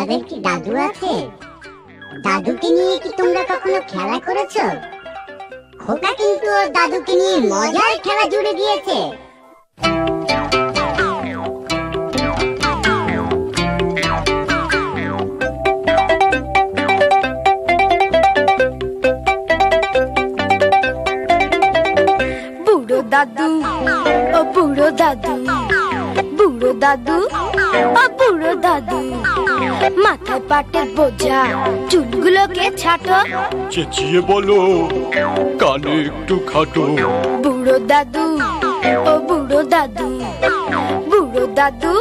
তোমাদের কি দাদু আছে? দাদুকে নিয়ে কি তোমরা কখনো খেলা করেছো? খোকা কিন্তু ওর দাদুকে নিয়ে মজার খেলা জুড়ে দিয়েছে। বুড়ো দাদু ও বুড়ো দাদু, বুড়ো দাদু ও বুড়ো দাদু, মাথায় পাটের বোঝা, চুলগুলোকে ছাটো। চেঁচিয়ে বলো, কানে একটু খাটো। বুড়ো দাদু ও বুড়ো দাদু, বুড়ো দাদু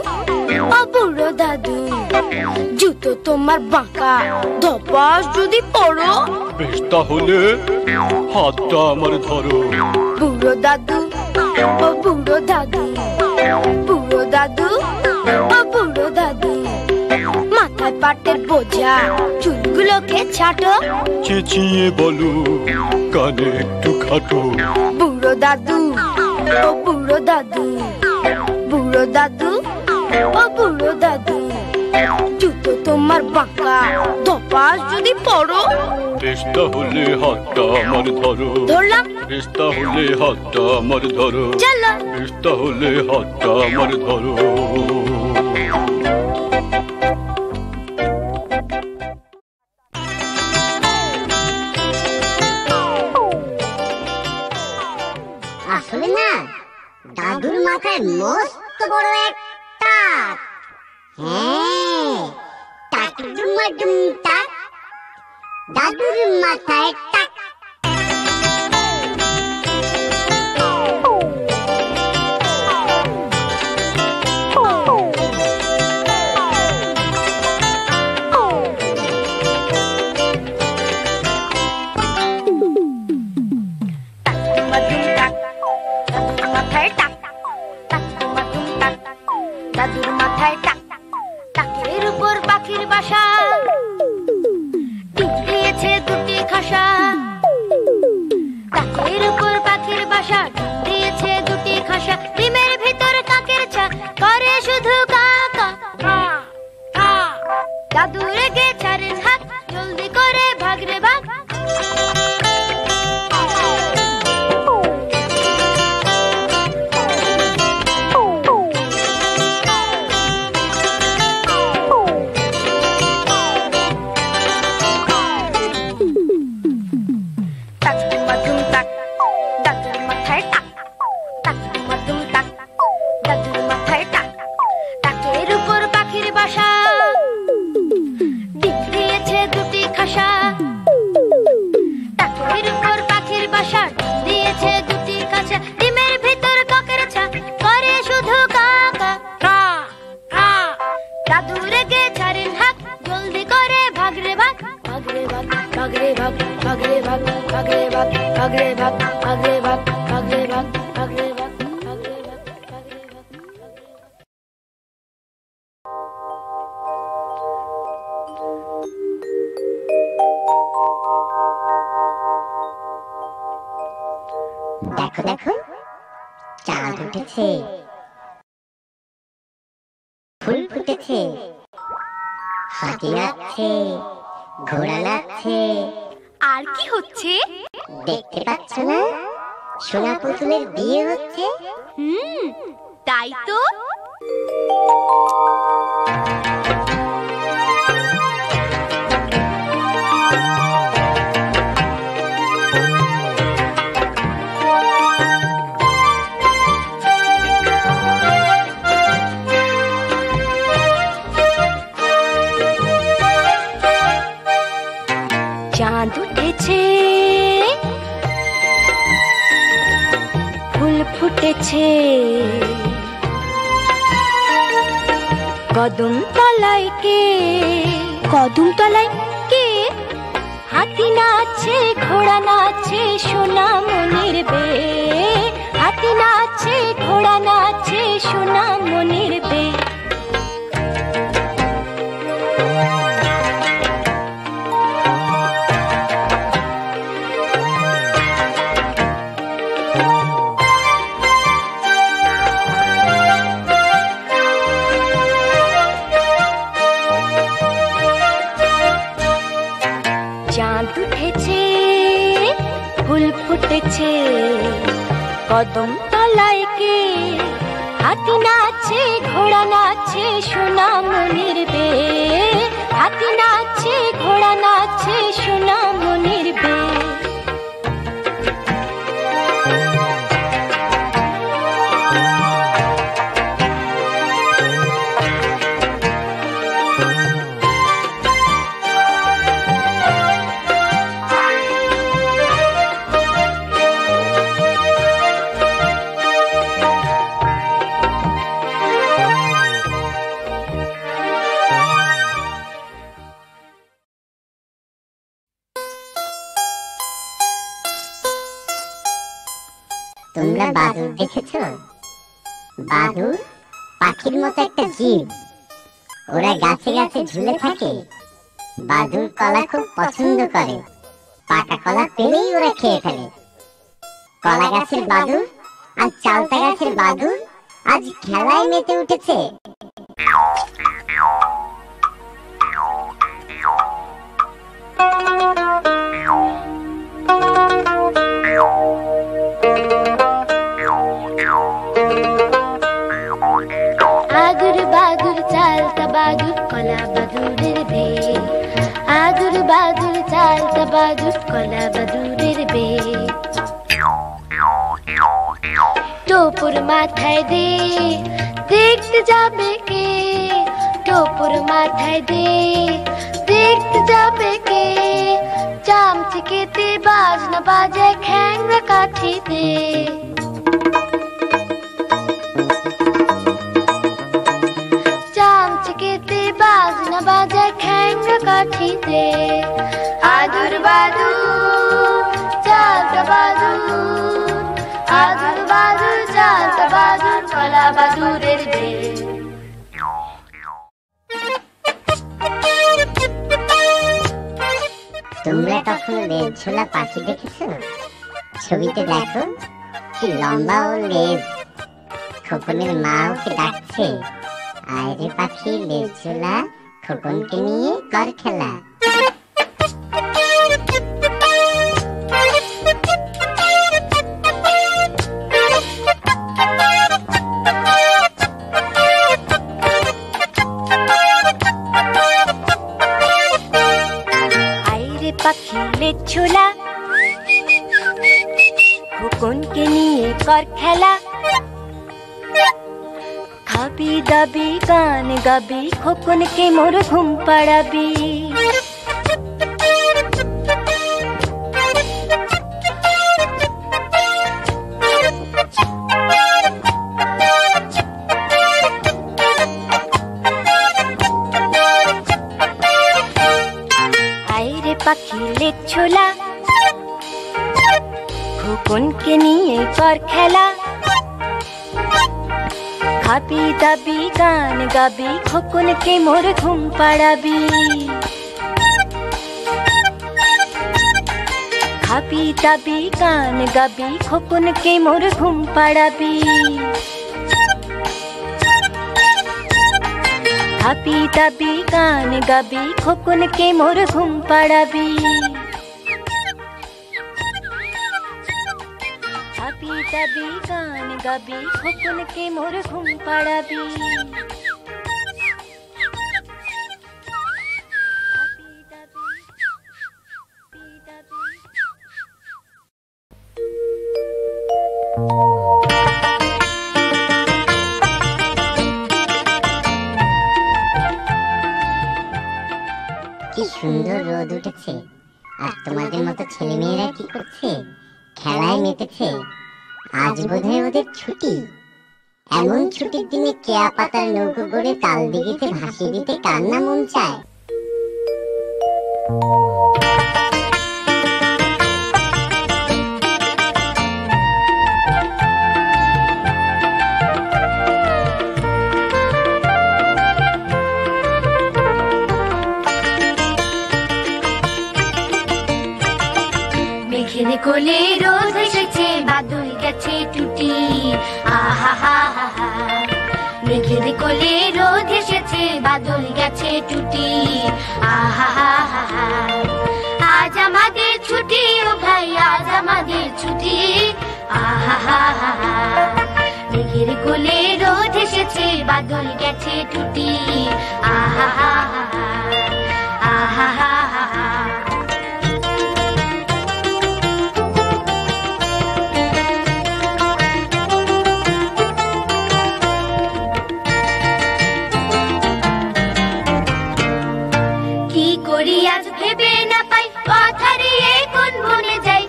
ও বুড়ো দাদু, জুতো তোমার বাঁকা, ধপাস যদি পড়ো। বেশ তাহলে হাতটা আমার ধরো। বুড়ো দাদু ও বুড়ো দাদু, বুড়ো দাদু ও বুড়ো দাদু, মাথায় পাটের বোঝা, চুলগুলোকে ছাটো। চেঁচিয়ে বলো, কানে একটু খাটো। বুড়ো দাদু ও বুড়ো দাদু, বুড়ো দাদু ও বুড়ো দাদু, জুতো তোমার বাঁকা, ধপাস যদি পড়ো। বেশ তাহলে হাতটা আমার ধরো। ধরলাম। বেশ তাহলে হাতটা আমার ধরো। চলো। বেশ তাহলে হাতটা আমার ধরো। আসলে না, দাদুর মাথায় মস্ত বড় এক টাক। হ্যাঁ, টাক ডুমাডুম টাক, দাদুর মাথায় টাক। দাদুর মাথায় টাক, টাকের উপর পাখির বাসা, ডিম দিয়েছে দুটি খাসা। টাকের উপর পাখির বাসা, ডিম দিয়েছে দুটি খাসা, ডিমের ভিতর কাকের ছা, করে শুধু কা কা কা কা। দাদু রেগে ছাড়েন হাত, জলদি করে ভাগ রে ভাগ। দেখো দেখো, চাঁদ উঠেছে, ফুল ফুটেছে, হাতি নাচছে, ঘোড়া নাচছে। আর কি হচ্ছে দেখতে পাচ্ছ না? সোনা পুতুলের বিয়ে হচ্ছে। তাই তো। চাঁদ উঠেছে, ফুল ফুটেছে, কদম তলায় কে? কদম তলায় কে? হাতি নাচছে, ঘোড়া নাচছে, সোনা মনির বে। হাতি নাচছে, ঘোড়া নাচছে, সোনা মনির বে। উঠেছে কদম তলায় কে হাতি নাচে ঘোড়া নাচে সোনামণির বে হাতি নাচে ঘোড়া নাচে সোনামণির বে তোমরা বাদুড় দেখেছো? বাদুড় পাখির মতো একটা জীব। ওরা গাছে গাছে ঝুলে থাকে। বাদুড় কলা খুব পছন্দ করে। পাকা কলা পেলেই ওরা খেয়ে ফেলে। কলা গাছের বাদুড় আর চালতা গাছের বাদুড় আজ খেলায় মেতে উঠেছে। বাদুর কলা বাদুরের বে আদুর বাদুর চালতা বাদুর কলা বাদুরের বে টোপুর মাথায় দে দেখতে যাবে কে টোপুর মাথায় দে দেখতে যাবে কে চামচিকেতে বাজনা বাজে খ্যাংরা কাঠিতে বাজনা বাজে খ্যাংরা কাঠিতে আদুর বাদুর চালতা বাদুর আদুর বাদুর চালতা বাদুর কলা বাদুরের বে তোমরা কখনো লেজ ঝোলা পাখি দেখেছো? ছবিতে দেখো কি লম্বা ও লেজ। খোকনের মা ওকে ডাকছে, আয় রে পাখি লেজ ঝোলা, খোকনকে নিয়ে কর খেলা। পাখি লেজ ঝোলা, খোকনকে নিয়ে কর খেলা। খাবি দাবি গান গাবি, খোকনকে মোর ঘুম পাড়াবি। পাখি লেজ ঝোলা, খোকনকে নিয়ে কর খেলা। খাবি দাবি গান গাবি, খোকনকে মোর ঘুম পাড়াবি। খাবি দাবি গান গাবি, খোকনকে মোর ঘুম পাড়াবি। খাবি দাবি গান গাবি, খোকনকে মোর ঘুম পাড়াবি। খাবি দাবি গান গাবি, খোকনকে মোর ঘুম পাড়াবি। কি সুন্দর রোদ উঠেছে, আর তোমাদের মতো ছেলে মেয়েরা কি করছে? খেলায় মেতেছে। আজ বোধহয় ওদের ছুটি। এমন ছুটির দিনে কেয়া পাতার নৌকো করে তাল দিঘিতে ভাসিয়ে দিতে কার না মন চায়? মেঘের কোলে রোদ এসেছে, বাদল গেছে টুটি। আহা হা হা হা, মেঘের কোলে রোদ এসেছে, বাদল গেছে টুটি। আহা হা হা হা, আজ আমাদের ছুটি ও ভাই, আজ আমাদের ছুটি। এসেছে বাদল গেছে টুটি আহা হা হা আহা হা হা কি করি আজ ভেবে না পাই পথ হারিয়ে কোন বনে যাই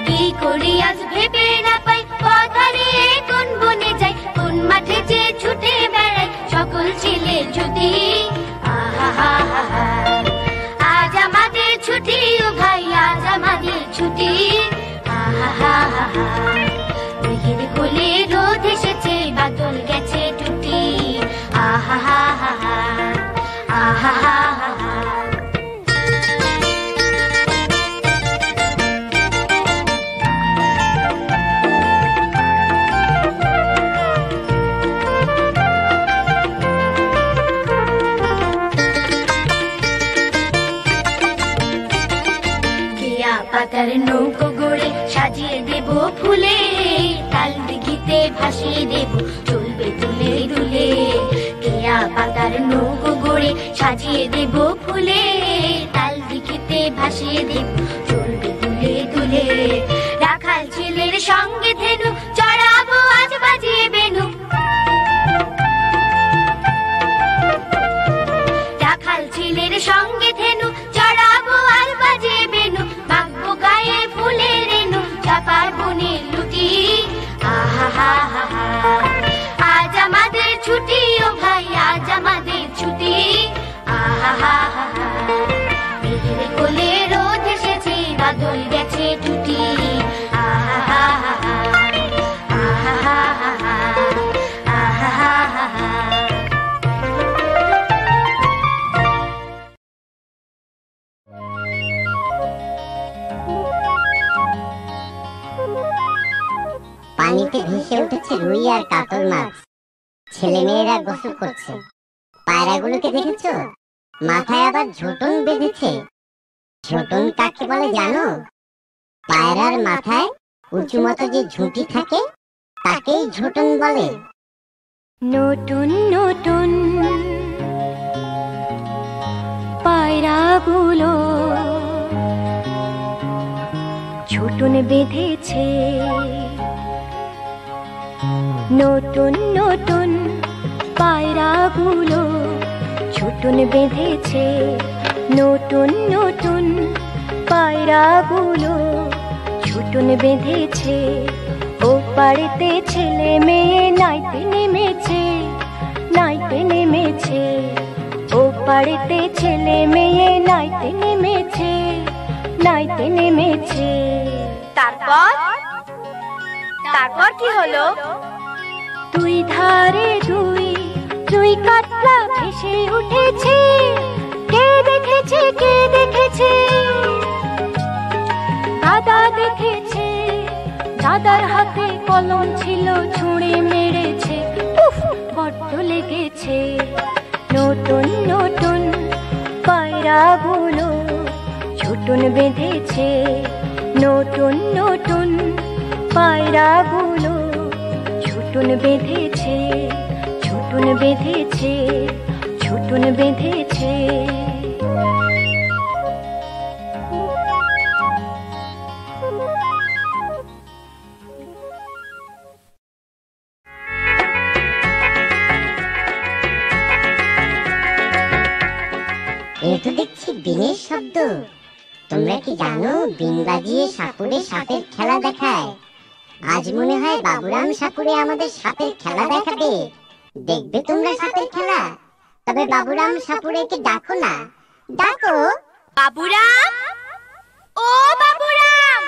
কি করি আজ ভেবে না পাই পথ হারিয়ে কোন বনে যাই কোন মাঠে যে ছুটে বেড়াই সকল ছেলে ছুটি আহা হা হা আজ আমাদের ছুটি ও ভাই আজ আমাদের ছুটি আহা হা হা মেঘের কোলে রোদ এসেছে বাদল গেছে টুটি আহা হা হা আহা হা হা পাতার নৌকো গড়ে সাজিয়ে দেব ফুলে তাল দিঘিতে ভাসিয়ে দেব চলবে দুলে দুলে কেয়া পাতার নৌকো গড়ে সাজিয়ে দেব ফুলে তাল দিঘিতে ভাসিয়ে দেব চলবে দুলে দুলে রাখাল ছেলের সঙ্গে ধেনু চড়াবো আজ বাজিয়ে বেনু রাখাল ছেলের সঙ্গে ধেনু চড়াবো আজ বাজিয়ে বেনু বাগবো গায়ে ফুলের রেনু চাপার বনে লুটি আহা হা হা আজ আমাদের ছুটি ও ভাই আজ আমাদের ছুটি আহা হা হা মেঘের কোলে রোদ এসেছে বাদল গেছে টুটি আহা হা হা আহা হা হা আহা হা হা পানিতে ভেসে উঠেছে রুই আর কাতল মাছ ছেলে মেয়েরা গোসল করছে পায়রাগুলোকে দেখেছো মাথায় আবার ঝোটন বেঁধেছে ঝোটন কাকে বলে জানো পায়রার মাথায় উঁচু মতো যে ঝুঁটি থাকে তাকেই ঝোটন বলে নতুন নতুন পায়রাগুলো ঝুটন বেঁধেছে নতুন নতুন পায়রাগুলো ঝুটন বেঁধেছে নতুন নতুন পায়রাগুলো ঝুটন বেঁধেছে ও পাড়েতে ছেলে মেয়ে নাইতে নেমেছে নাইতে নেমেছে ও পাড়েতে ছেলে মেয়ে নাইতে নেমেছে নাইতে নেমেছে তারপর তারপর কি হলো দুই ধারে দুই দুই কাতলা ভেসে উঠেছে কে দেখেছে কে দেখেছে দাদা দেখেছে দাদার হাতে কলম ছিল ছুঁড়ে মেরেছে উফ বড্ড লেগেছে নতুন নতুন পায়রাগুলো ঝুটন বেঁধেছে নতুন নতুন পায়রাগুলো ঝুটন বেঁধেছে ঝুটন বেঁধেছে ঝুটন বেঁধেছে এ তো দেখছি বিনের শব্দ তোমরা কি জানো বিন বাজিয়ে সাপুরে সাপের খেলা দেখায় আজ মনে হয় বাবুরাম সাপুরে আমাদের সাপের খেলা দেখাবে দেখবে তোমরা সাপের খেলা তবে বাবুরাম সাপুরেকে ডাকো না ডাকো বাবুরাম ও বাবুরাম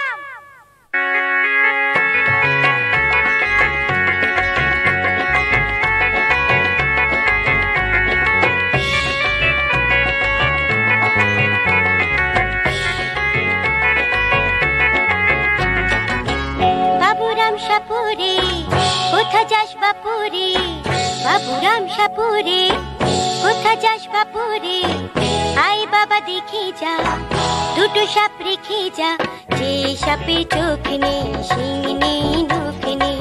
বাবুরাম সাপুরে কোথা যাস বাপুরে বাবুরাম সাপুরে কোথা যাস বাপুরে আয় বাবা দেখে যা দুটো সাপ রেখে যা যে সাপে চোখ নেই শিং নেই নখ নেই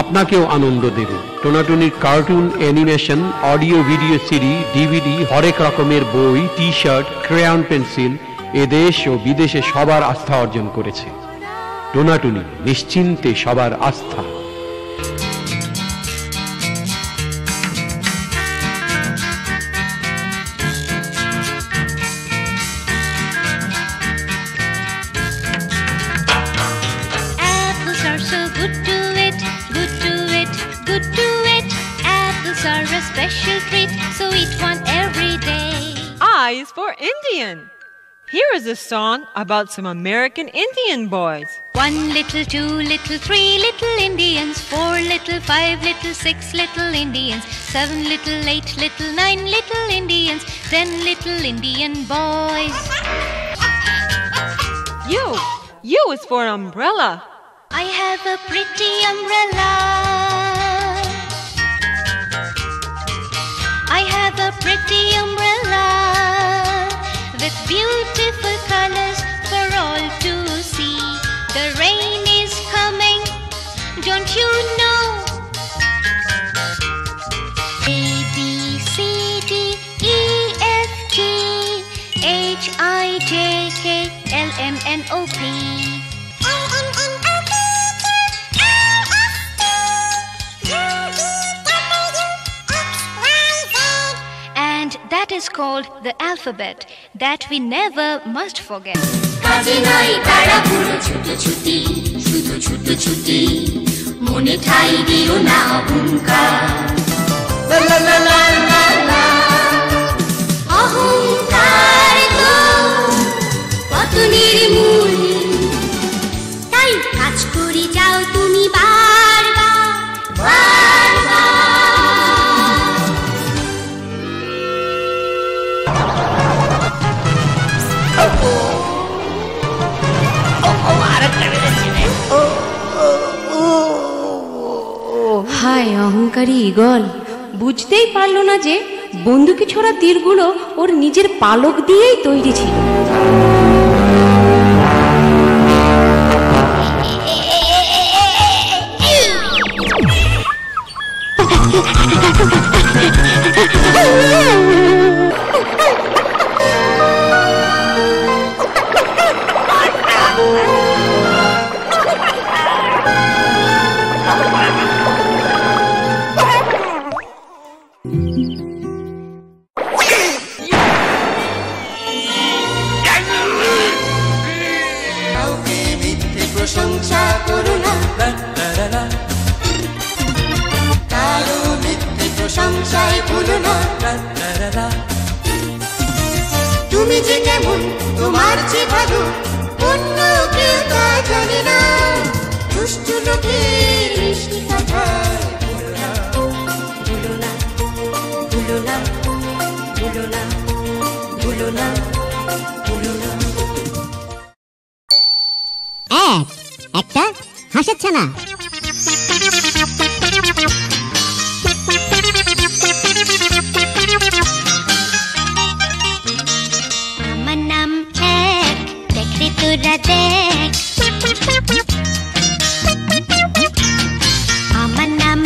আপনাকেও আনন্দ দেবে। টোনাটুনির cartoon, animation, audio video CD, DVD, হরেক রকমের বই, টি শার্ট, ক্রেয়ন পেন্সিল এদেশ ও বিদেশে সবার আস্থা অর্জন করেছে। টোনাটুনি নিশ্চিন্তে সবার আস্থা। Special treat, so eat one every day. I is for Indian. Here is a song about some American Indian boys. 1 little, 2 little, 3 little Indians, 4 little, 5 little, 6 little Indians, 7 little, 8 little, 9 little Indians, 10 little Indian boys. You is for umbrella. I have a pretty umbrella. I have a pretty umbrella with beautiful colors for all to see. The rain is coming, don't you know? A, B, C, D, E, F, G, H, I, J, K, L, M, N, O, P. That is called the alphabet that we never must forget. কাজে নাই তারা পুরো ছুটোছুটি, শুধু ছুটোছুটি, মনে ঠাই দিও না অহংকার। লা লা লা লা লা, অহংকার তো পতনের মূল, তাই কাজ করে যাও তুমি বারবার বারবার। হায় অহংকারী ঈগল, বুঝতেই পারল না যে বন্দুকে ছোড়া তীরগুলো ওর নিজের পালক দিয়েই তৈরি ছিল। প্রশংসা করো না, কারো মিথ্যে প্রশংসায় ভুলো না। তুমি যে কেমন তোমার যে ভালো অন্য কেউ তা জানে না। দুষ্ট লোকের মিষ্টি কথা ভুলো না, ভুলো না, ভুলো না, ভুলো না, ভুলো না, ভুলো না। একটা হাঁসের ছানা। আমার নাম এক, দেখ রে তোরা দেখ। আমার নাম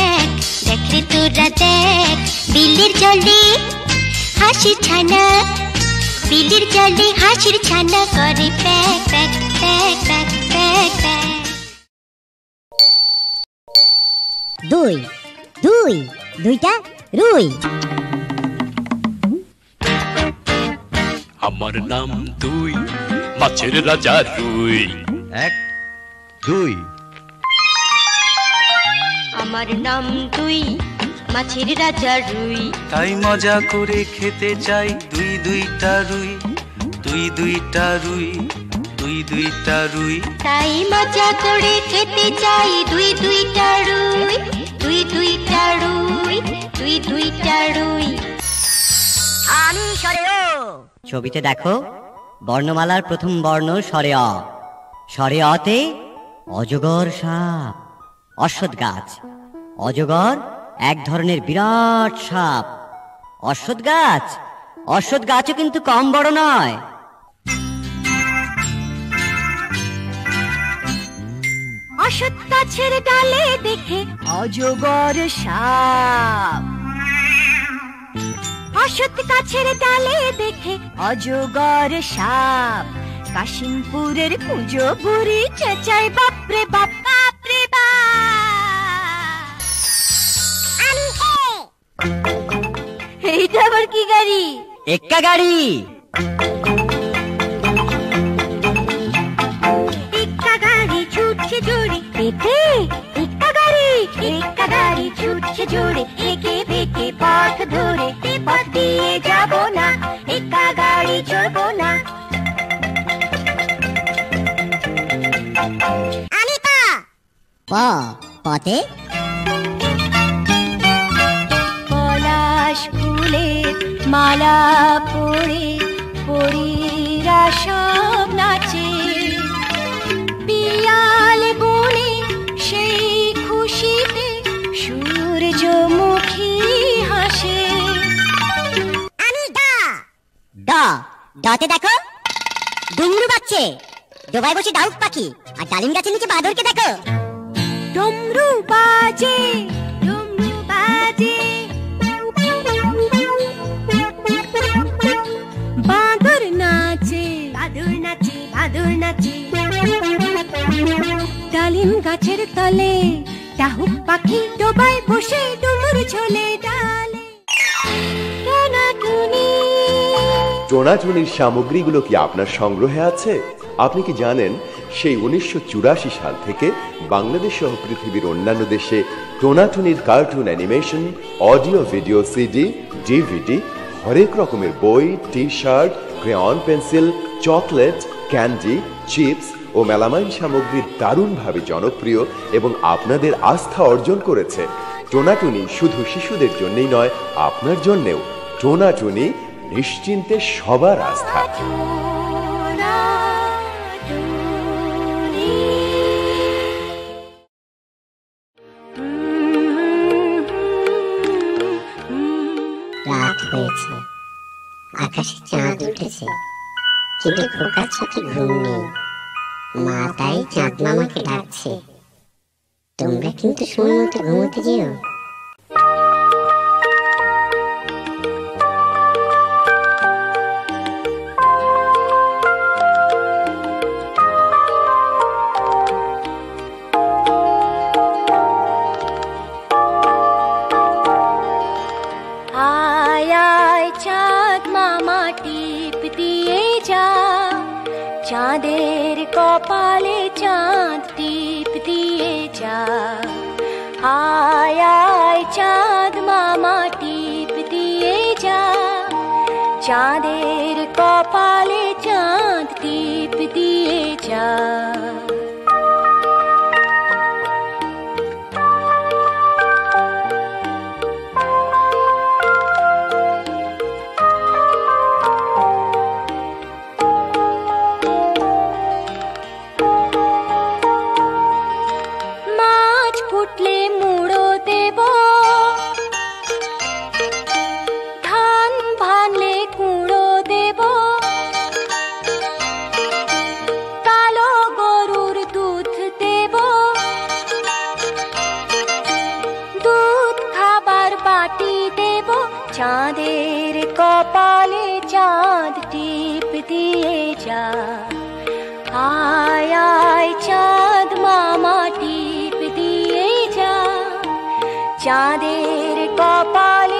এক, দেখ রে তোরা দেখ। বিলের জলে হাসির ছানা, বিলের জলে হাসির ছানা করে pack pack pack pack pack pack. 2 2 দুইটা রুই। আমার নাম দুই, মাছের রাজা রুই। 1 2। আমার নাম দুই, মাছের রাজা রুই। তাই মজা করে খেতে চাই দুই দুইটা রুই, দুই দুইটা রুই, দুই দুইটা রুই। তাই মজা করে খেতে চাই দুই দুইটা রুই, দুই দুইটা রুই, দুই দুইটা রুই। আমি স্বরে ও। ছবিতে দেখো, বর্ণমালার প্রথম বর্ণ স্বরে অ। স্বরে অতে অজগর সাপ, অশ্বত্থ গাছ। অজগর এক ধরনের বিরাট সাপ। অশ্বত্থ গাছ, অশ্বত্থ গাছও কিন্তু কম বড় নয়। অসৎ গাছের ডালে দেখে অজগর সাপ, অসৎ গাছের ডালে দেখে অজগর সাপ, কাশিমপুরের পুজো বুড়ি চেঁচাই বাপরে বাপ, বাপরে বাপ। এইটা আবার কি গাড়ি? এক্কা গাড়ি। এক্কা গাড়ি ছুটছে জোরে, একে এক্কা গাড়ি, এক্কা গাড়ি ছুটছে জোরে, একে বেঁকে পথ ধরে, এ পথ দিয়ে যাব না, এক্কা গাড়ি চড়বো না। আমি পথে পলাশ ফুলের মালা পরে পরীরা সব নাচে, পিয়াল বনে সেই খুশিতে সূর্যমুখী হাসে। আমি ডাতে দেখো ডুমরু বাজছে, ডোবায় বসে ডাউক পাখি, আর ডালিম গাছের নিচে বাদরকে দেখো। ডমরু বাজে, ডমরু বাজে, বাদর নাচে, বাদর নাচে, বাদর নাচে। ডালিম গাছের তলে ডাহুক পাখি ডোবায় বসে ডুমুর ঝোলে ডালে। টোনাটুনির সামগ্রীগুলো কি আপনার সংগ্রহে আছে? আপনি কি জানেন সেই 1984 সাল থেকে বাংলাদেশ সহ পৃথিবীর অন্যান্য দেশে টোনাটুনির cartoon animation, audio video CD, DVD, হরেক রকমের বই, T shirt, crayon pencil, chocolate, candy, chips ও মেলামাইন সামগ্রী দারুণভাবে জনপ্রিয় এবং আপনাদের আস্থা অর্জন করেছে। টোনাটুনি শুধু শিশুদের জন্যই নয়, আপনার জন্যেও। টোনাটুনি নিশ্চিন্তে সবার আস্থা। রাত হয়েছে, আকাশে চাঁদ উঠেছে, কিন্তু খোকার চোখে ঘুম নেই। মা তাই চাঁদ মামাকে ডাকছে, তোমরা কিন্তু সময় মতো ঘুমোতে যেও। চাঁদের কপালে চাঁদ টিপ দিয়ে যা, আয় আয় চাঁদ মামা টিপ দিয়ে যা, চাঁদের কপালে চাঁদ টিপ দিয়ে যা। চাঁদের কপালে চাঁদ টিপ দিয়ে যা, আয় আয় চাঁদ মামা টিপ দিয়ে যা, চাঁদের কপালে